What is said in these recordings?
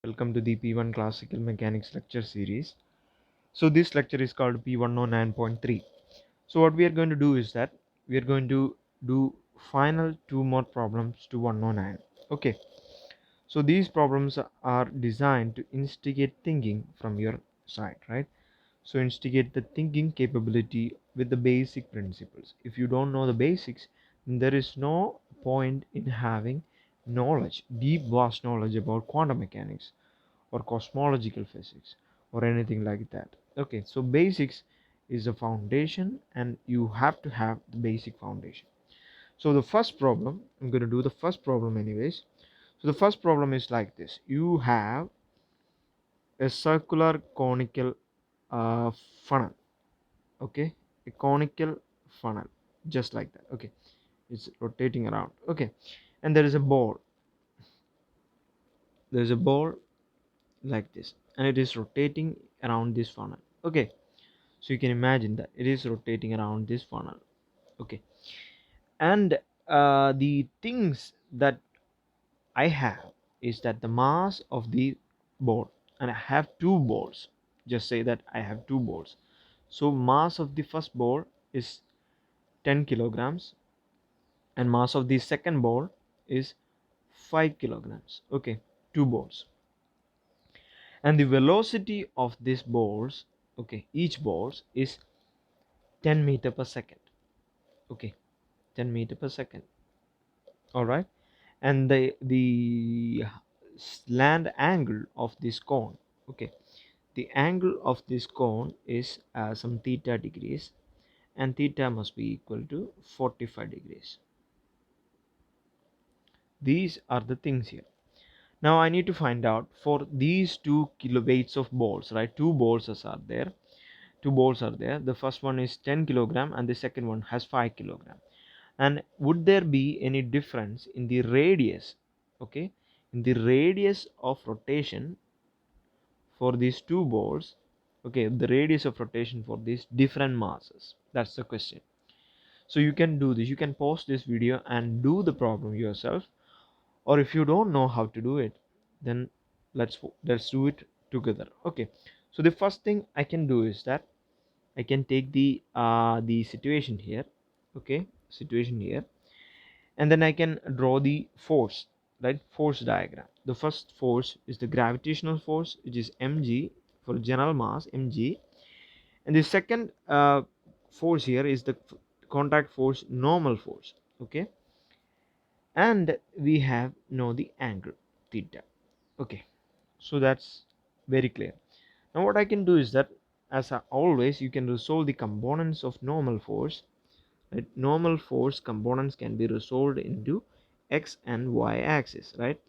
Welcome to the P1 Classical Mechanics lecture series. So this lecture is called P109.3. So what we are going to do is that we are going to do final two more problems to 109. Okay. So these problems are designed to instigate thinking from your side, right? So instigate the thinking capability with the basic principles. If you don't know the basics, then there is no point in having knowledge, deep vast knowledge about quantum mechanics or cosmological physics or anything like that. Okay, so basics is the foundation and you have to have the basic foundation. So the first problem, I'm going to do the first problem anyways. So the first problem is like this: you have a circular conical funnel. Okay, a conical funnel just like that. Okay, it's rotating around. Okay, and there is a ball. There's a ball like this and it is rotating around this funnel. Okay, so you can imagine that it is rotating around this funnel. Okay, and the things that I have is that the mass of the ball, and I have two balls, just say that I have two balls. So mass of the first ball is 10 kilograms and mass of the second ball is 5 kilograms. Okay, two balls, and the velocity of these balls, okay, each balls is 10 meter per second. Okay, 10 meter per second. All right, and the slant angle of this cone, okay, the angle of this cone is some theta degrees, and theta must be equal to 45 degrees. These are the things here. Now I need to find out for these 2 kilowatts of balls, right? Two balls are there. The first one is 10 kilogram and the second one has 5 kilogram. And would there be any difference in the radius, okay, in the radius of rotation for these two balls? Okay, the radius of rotation for these different masses, that's the question. So you can do this, you can pause this video and do the problem yourself, or if you don't know how to do it, then let's do it together. Okay, so the first thing I can do is that I can take the situation here. Okay, situation here, and then I can draw the force, right? Force diagram. The first force is the gravitational force, which is mg, for general mass mg, and the second force here is the contact force, normal force. Okay, and we have know the angle theta. Okay, so that's very clear. Now what I can do is that, as always, you can resolve the components of normal force, right? Normal force components can be resolved into x and y axis, right?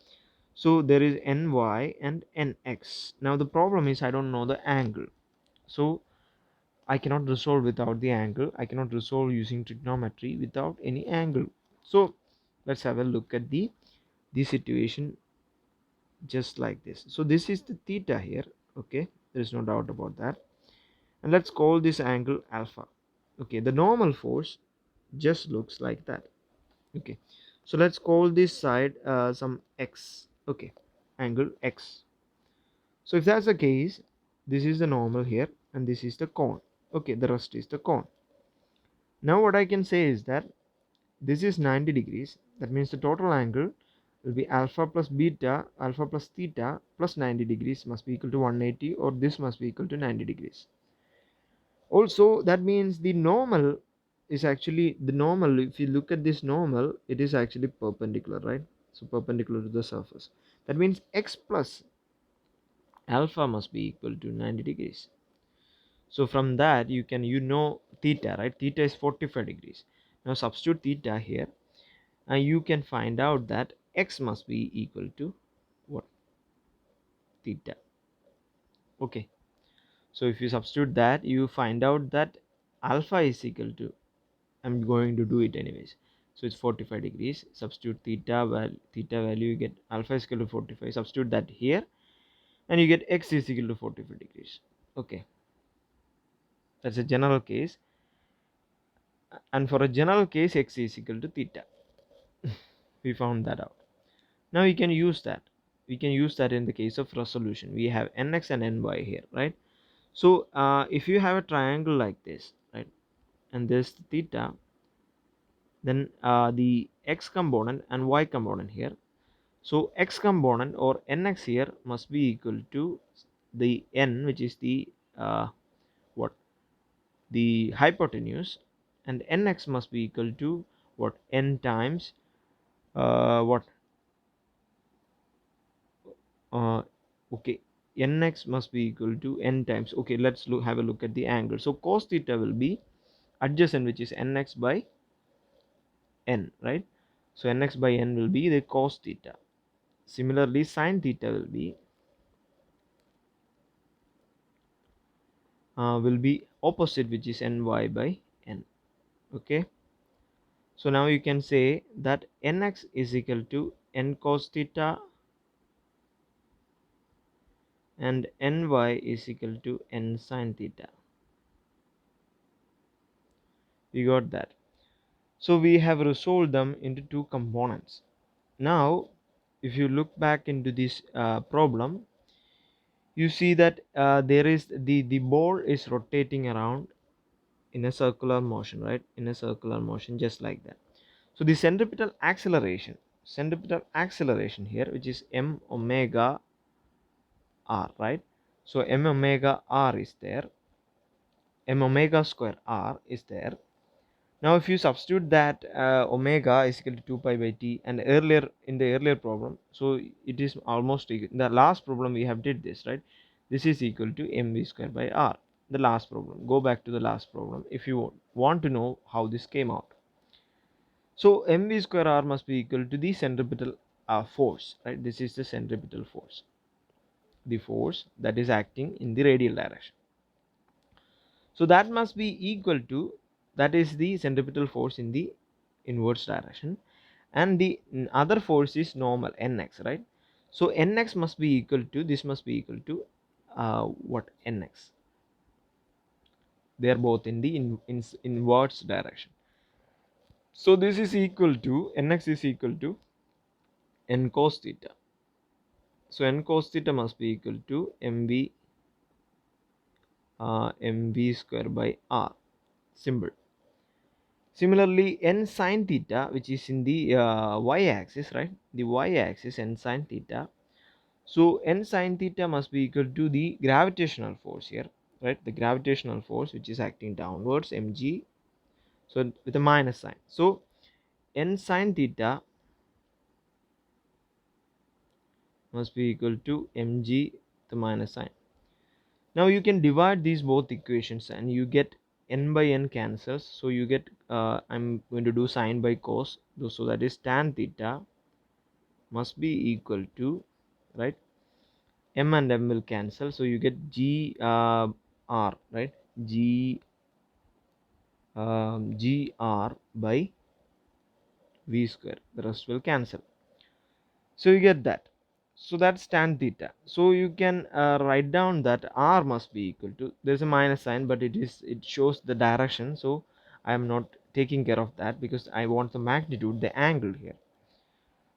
So there is ny and nx. Now the problem is I don't know the angle, so I cannot resolve without the angle. I cannot resolve using trigonometry without any angle. So let's have a look at the situation just like this. So this is the theta here. Okay, there is no doubt about that, and let's call this angle alpha. Okay, the normal force just looks like that. Okay, so let's call this side some x. Okay, angle x. So if that's the case, this is the normal here and this is the cone. Okay, the rest is the cone. Now what I can say is that this is 90 degrees. That means the total angle will be alpha plus beta, alpha plus theta plus 90 degrees must be equal to 180, or this must be equal to 90 degrees. Also that means the normal is actually the normal. If you look at this normal, it is actually perpendicular, right? So perpendicular to the surface. That means x plus alpha must be equal to 90 degrees. So from that you can, theta, right? Theta is 45 degrees. Now substitute theta here and you can find out that x must be equal to what? Theta. Okay, so if you substitute that, you find out that alpha is equal to, I'm going to do it anyways, so it's 45 degrees. Substitute theta value, you get alpha is equal to 45. Substitute that here and you get x is equal to 45 degrees. Okay, that's a general case, and for a general case x is equal to theta. We found that out. Now you can use that. we can use that in the case of resolution. We have nx and ny here, right? So if you have a triangle like this, right, and this theta, then the x component and y component here, so x component or nx here must be equal to the n, which is the what, the hypotenuse, and nx must be equal to what, n times what uh, okay, nx must be equal to n times, okay, let's have a look at the angle. So cos theta will be adjacent, which is nx by n, right? So nx by n will be the cos theta. Similarly, sin theta will be opposite, which is ny by n. Okay, so now you can say that nx is equal to n cos theta and ny is equal to n sin theta. We got that. So we have resolved them into two components. Now if you look back into this problem, you see that there is the ball is rotating around in a circular motion, right, in a circular motion, just like that. So the centripetal acceleration here, which is m omega r, right? So m omega r is there, m omega square r is there. Now if you substitute that omega is equal to 2 pi by t, and earlier in the earlier problem, so it is almost equal. In the last problem we have did this, right? This is equal to mv square by r. The last problem, go back to the last problem if you want to know how this came out. So mv square r must be equal to the centripetal force, right? This is the centripetal force, the force that is acting in the radial direction. So that must be equal to, that is the centripetal force in the inverse direction, and the other force is normal nx, right? So nx must be equal to, this must be equal to what, nx. They are both in the inverse direction. So this is equal to, nx is equal to n cos theta. So n cos theta must be equal to mv square by r. Simple. Similarly, n sin theta, which is in the y axis, right? The y axis, n sin theta. So n sin theta must be equal to the gravitational force here, right? The gravitational force which is acting downwards, mg. So with a minus sign. So n sin theta must be equal to mg, the minus sign. Now you can divide these both equations and you get n by n cancels, so you get I'm going to do sine by cos, so that is tan theta must be equal to, right, m and m will cancel, so you get g r, right, gr by v square, the rest will cancel, so you get that. So that's tan theta. So you can write down that r must be equal to, there's a minus sign but it shows the direction, so I am not taking care of that because I want the magnitude, the angle here.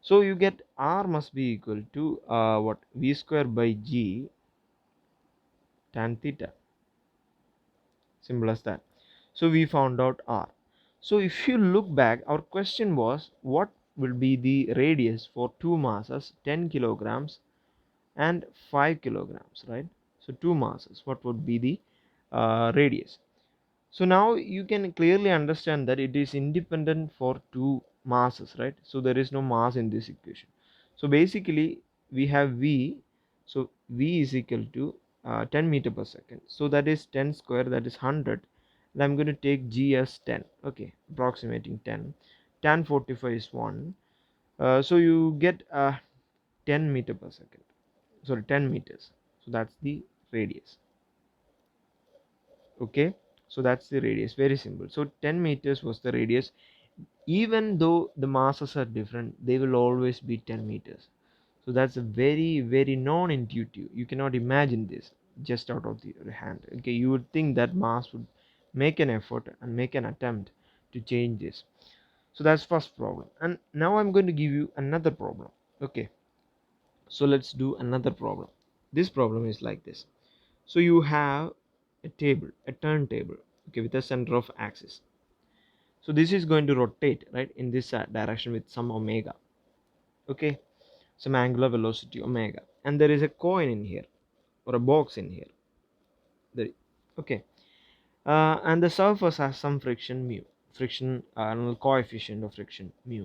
So you get r must be equal to what, v square by g tan theta. Simple as that. So we found out r. So if you look back, our question was what will be the radius for two masses, 10 kilograms and 5 kilograms, right? So two masses, what would be the radius? So now you can clearly understand that it is independent for two masses, right? So there is no mass in this equation. So basically we have v, so v is equal to 10 meter per second, so that is 10 square, that is 100, and I'm going to take g as 10, okay, approximating 10. Tan 45 is 1, so you get 10 meter per second, sorry, 10 meters, so that's the radius. Okay, so that's the radius, very simple. So 10 meters was the radius. Even though the masses are different, they will always be 10 meters. So that's a very non-intuitive, you cannot imagine this just out of your hand. Okay, you would think that mass would make an effort and make an attempt to change this. So that's first problem. And now I'm going to give you another problem. Okay, So let's do another problem. This problem is like this. So you have a turntable, okay, with a center of axis. So this is going to rotate, right, in this direction with some omega, okay, some angular velocity omega, and there is a coin in here or a box in here. There, okay, and the surface has some friction mu, friction coefficient of friction mu,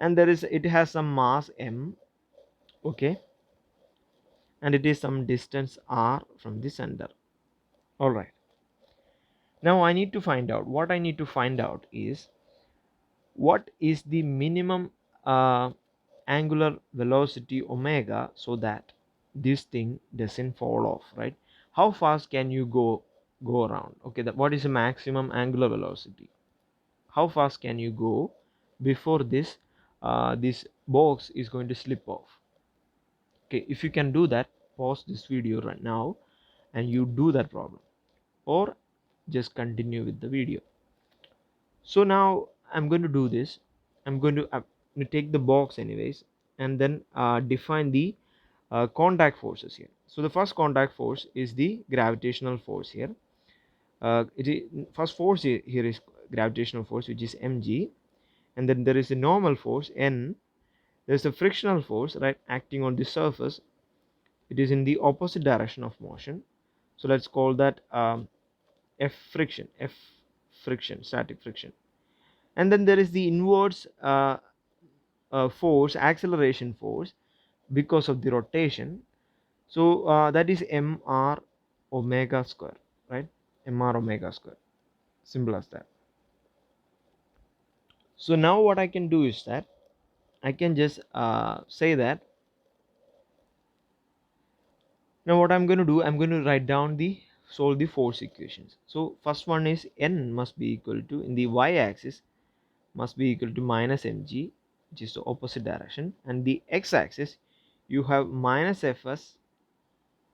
and it has some mass m, okay, and it is some distance r from the center. All right. Now I need to find out is what is the minimum uh, angular velocity omega, so that this thing doesn't fall off, right? How fast can you go around? Okay, that what is the maximum angular velocity? How fast can you go before this box is going to slip off? Okay, if you can do that, pause this video right now and you do that problem, or just continue with the video. So now I'm going to do this. I'm going to take the box anyways, and then define the contact forces here. So the first contact force is the gravitational force here. It is first force here is gravitational force, which is mg, and then there is a normal force n. There's a frictional force, right, acting on the surface. It is in the opposite direction of motion, so let's call that f friction, static friction. And then there is the inverse force, acceleration force, because of the rotation. So that is mr omega square, right? Mr omega square, simple as that. So now what I can do is that I can just say that now what I'm going to do, I'm going to write down the solve the force equations. So first one is n must be equal to, in the y-axis, must be equal to minus mg, which is the opposite direction, and the x-axis you have minus fs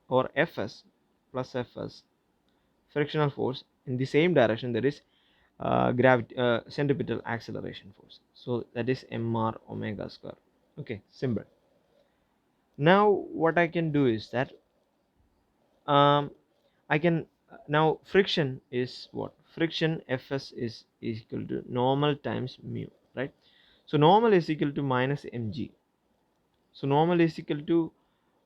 or fs plus fs frictional force. In the same direction there is gravity centripetal acceleration force, so that is mr omega square. Okay, simple. Now what I can do is that I can now friction is what? Friction fs is equal to normal times mu, right? So normal is equal to minus mg. So normal is equal to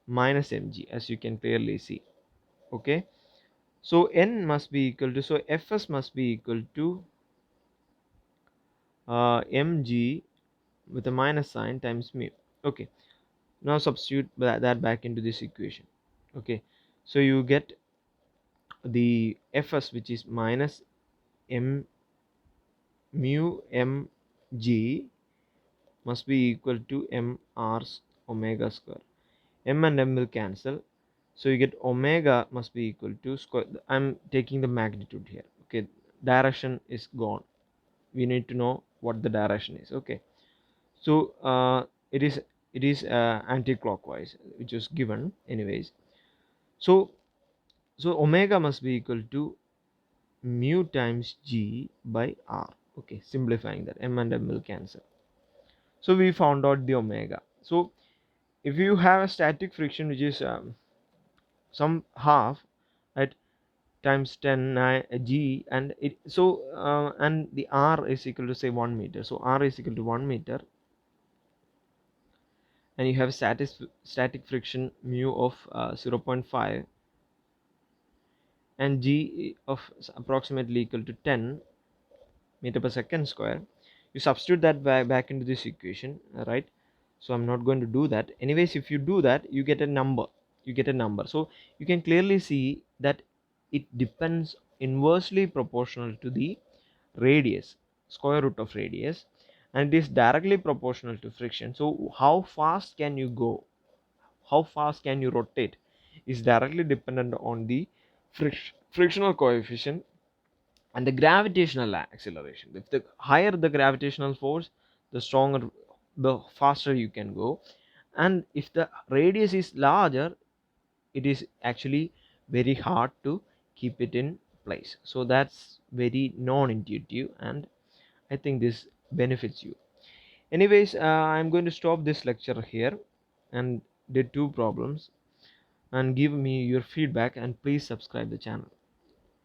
minus mg, as you can clearly see. Okay. So n must be equal to, so fs must be equal to mg with a minus sign times mu. Okay. Now substitute that back into this equation. Okay. So you get the fs, which is minus m mu mg must be equal to m r omega square. M and m will cancel, so you get omega must be equal to square. I'm taking the magnitude here. Okay, direction is gone. We need to know what the direction is. Okay, so it is anti-clockwise, which is given anyways. So omega must be equal to mu times g by r. Okay, simplifying that, m and m will cancel. So we found out the omega. So if you have a static friction, which is some half at times 10 g, and it so and the r is equal to say 1 meter, so r is equal to 1 meter, and you have static friction mu of 0.5 and g of approximately equal to 10 meter per second square. You substitute that back into this equation, right? So I'm not going to do that anyways. If you do that, you get a number. So you can clearly see that it depends inversely proportional to the radius, square root of radius, and it is directly proportional to friction. So how fast can you go, how fast can you rotate, is directly dependent on the frictional coefficient and the gravitational acceleration. If the higher the gravitational force, the stronger, the faster you can go. And if the radius is larger, it is actually very hard to keep it in place. So that's very non-intuitive, and I think this benefits you. Anyways, I'm going to stop this lecture here. and did two problems, and give me your feedback, and please subscribe the channel.